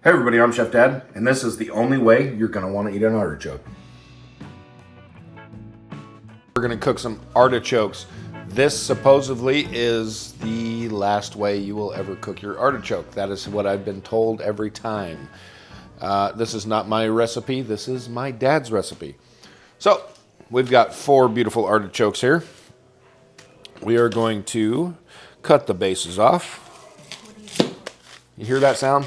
Hey everybody, I'm Chef Dad, and this is the only way you're going to want to eat an artichoke. We're going to cook some artichokes. This supposedly is the last way you will ever cook your artichoke. That is what I've been told every time. This is not my recipe, this is my dad's recipe. So, we've got 4 beautiful artichokes here. We are going to cut the bases off. You hear that sound?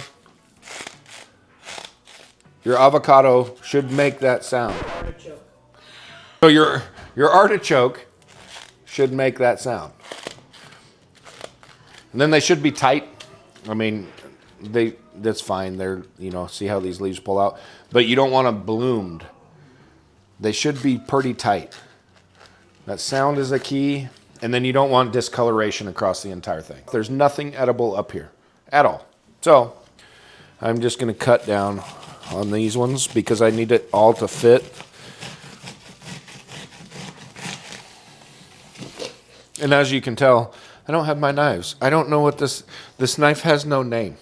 Your avocado should make that sound. So your artichoke should make that sound. And then they should be tight. I mean, that's fine. They're, see how these leaves pull out? But you don't want them bloomed. They should be pretty tight. That sound is a key. And then you don't want discoloration across the entire thing. There's nothing edible up here at all. So I'm just going to cut down on these ones because I need it all to fit. And as you can tell, I don't have my knives. I don't know what this knife has no name.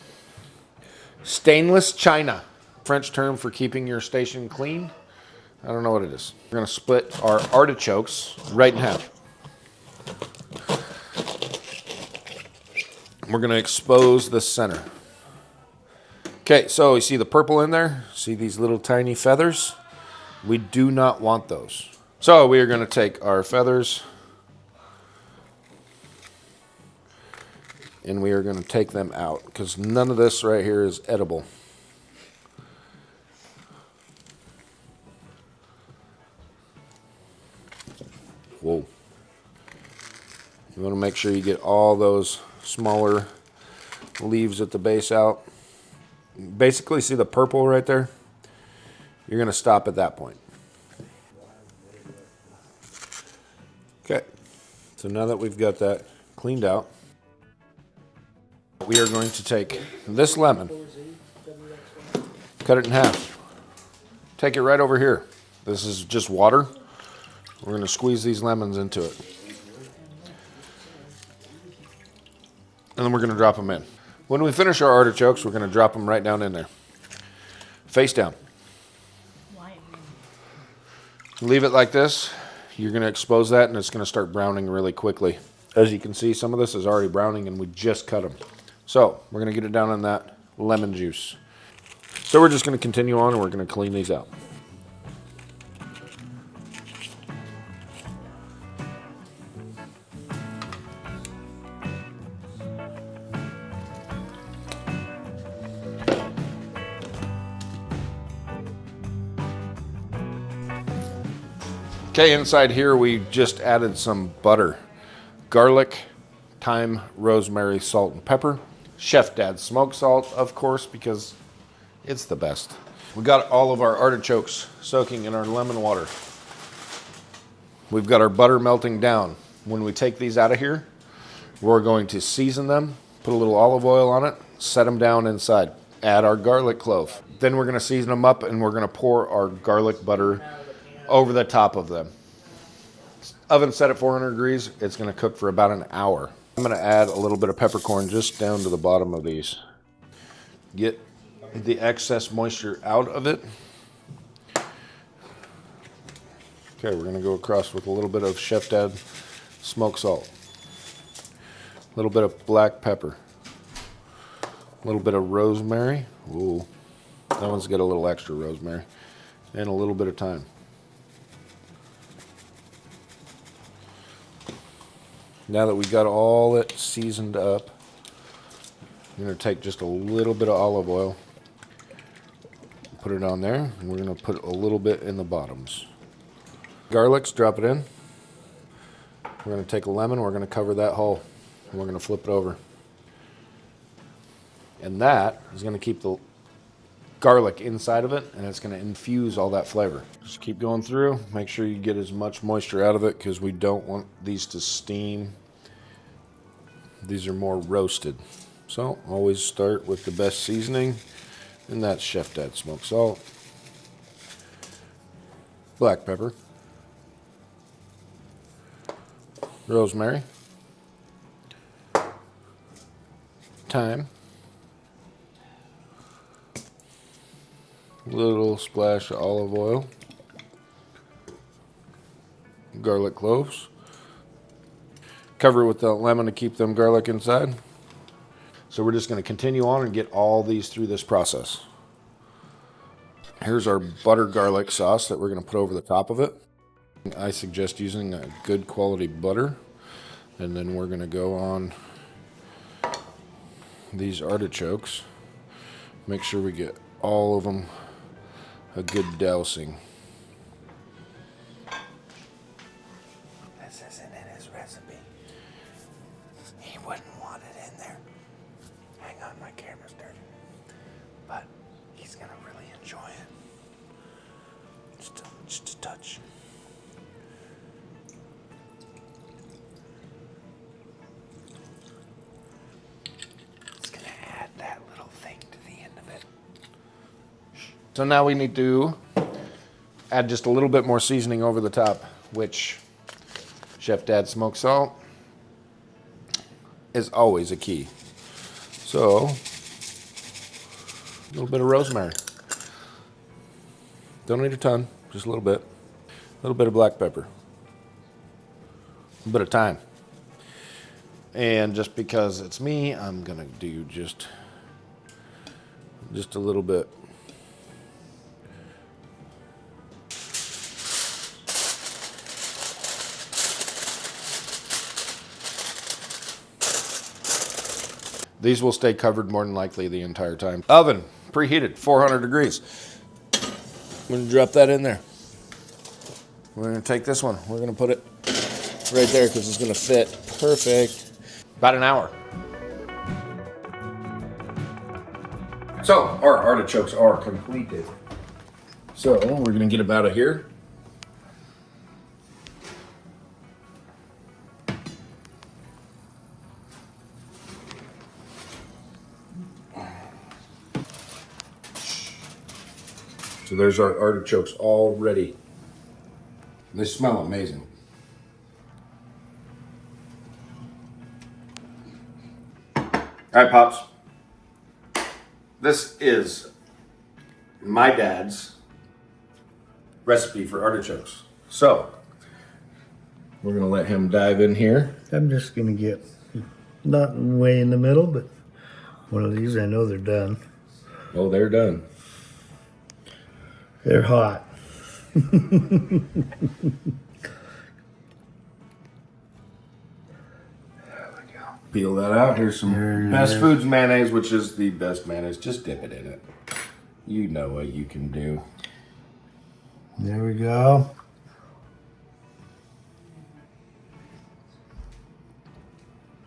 Stainless china, French term for keeping your station clean. I don't know what it is. We're going to split our artichokes right in half. We're going to expose the center. Okay, so you see the purple in there? See these little tiny feathers? We do not want those. So we are going to take our feathers and we are going to take them out because none of this right here is edible. Whoa. You want to make sure you get all those smaller leaves at the base out. Basically, see the purple right there? You're going to stop at that point. Okay, so now that we've got that cleaned out, we are going to take this lemon, cut it in half, take it right over here. This is just water. We're going to squeeze these lemons into it. And then we're going to drop them in. When we finish our artichokes, we're going to drop them right down in there. Face down. Leave it like this. You're going to expose that and it's going to start browning really quickly. As you can see, some of this is already browning and we just cut them. So we're going to get it down in that lemon juice. So we're just going to continue on and we're going to clean these out. Okay, inside here we just added some butter, garlic, thyme, rosemary, salt, and pepper. Chef Dad's smoked salt, of course, because it's the best. We got all of our artichokes soaking in our lemon water. We've got our butter melting down. When we take these out of here, we're going to season them, put a little olive oil on it, set them down inside. Add our garlic clove. Then we're going to season them up and we're going to pour our garlic butter over the top of them. Oven set at 400 degrees. It's going to cook for about an hour. I'm going to add a little bit of peppercorn just down to the bottom of these. Get the excess moisture out of it. Okay, we're going to go across with a little bit of Chef Dad smoked salt. A little bit of black pepper. A little bit of rosemary. Ooh, that one's got a little extra rosemary. And a little bit of thyme. Now that we got all it seasoned up, I'm going to take just a little bit of olive oil, put it on there, and we're going to put a little bit in the bottoms. Garlics, drop it in. We're going to take a lemon, we're going to cover that hole, and we're going to flip it over. And that is going to keep the garlic inside of it, and it's going to infuse all that flavor. Just keep going through. Make sure you get as much moisture out of it because we don't want these to steam. These are more roasted. So always start with the best seasoning, and that's Chef Dad smoked salt, black pepper, rosemary, thyme, Little splash of olive oil. Garlic cloves. Cover it with the lemon to keep them garlic inside. So we're just going to continue on and get all these through this process. Here's our butter garlic sauce that we're going to put over the top of it. I suggest using a good quality butter. And then we're going to go on these artichokes. Make sure we get all of them a good dousing. This isn't in his recipe. He wouldn't want it in there. Hang on, my camera's dirty. But he's gonna really enjoy it. Just a touch. It's gonna add that little thing to the end of it. So now we need to add just a little bit more seasoning over the top, which Chef Dad smoked salt is always a key. So, a little bit of rosemary. Don't need a ton, just a little bit. A little bit of black pepper. A bit of thyme. And just because it's me, I'm gonna do just a little bit. These will stay covered more than likely the entire time. Oven, preheated, 400 degrees. I'm gonna drop that in there. We're gonna take this one. We're gonna put it right there because it's gonna fit perfect. About an hour. So our artichokes are completed. So we're gonna get them out of here. So there's our artichokes all ready. They smell amazing. All right, Pops. This is my dad's recipe for artichokes. So we're gonna let him dive in here. I'm just gonna get not way in the middle, but one of these. I know they're done. Oh, they're done. They're hot. There we go. Peel that out. Here's some Best Foods mayonnaise, which is the best mayonnaise. Just dip it in it. You know what you can do. There we go.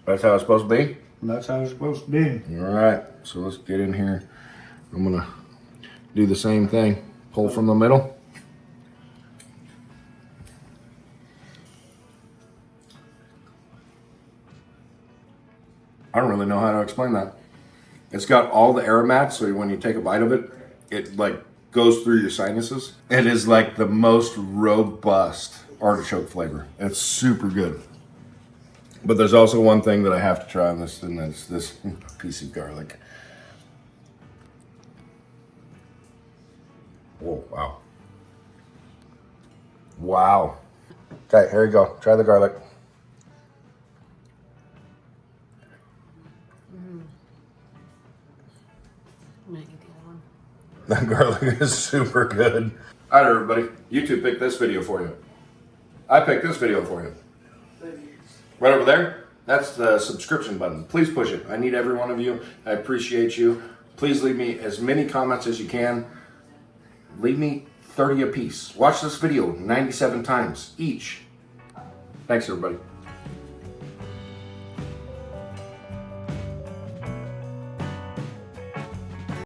That's how it's supposed to be? That's how it's supposed to be. All right, so let's get in here. I'm gonna do the same thing. Pull from the middle. I don't really know how to explain that. It's got all the aromats, so when you take a bite of it, it like goes through your sinuses. It is like the most robust artichoke flavor. It's super good. But there's also one thing that I have to try on this, and that's this piece of garlic. Oh, wow. Wow. Okay, here you go. Try the garlic. I'm gonna eat the other one. That garlic is super good. All right, everybody. YouTube picked this video for you. I picked this video for you. Right over there, that's the subscription button. Please push it. I need every one of you. I appreciate you. Please leave me as many comments as you can. Leave me 30 apiece. Watch this video 97 times each. Thanks, everybody.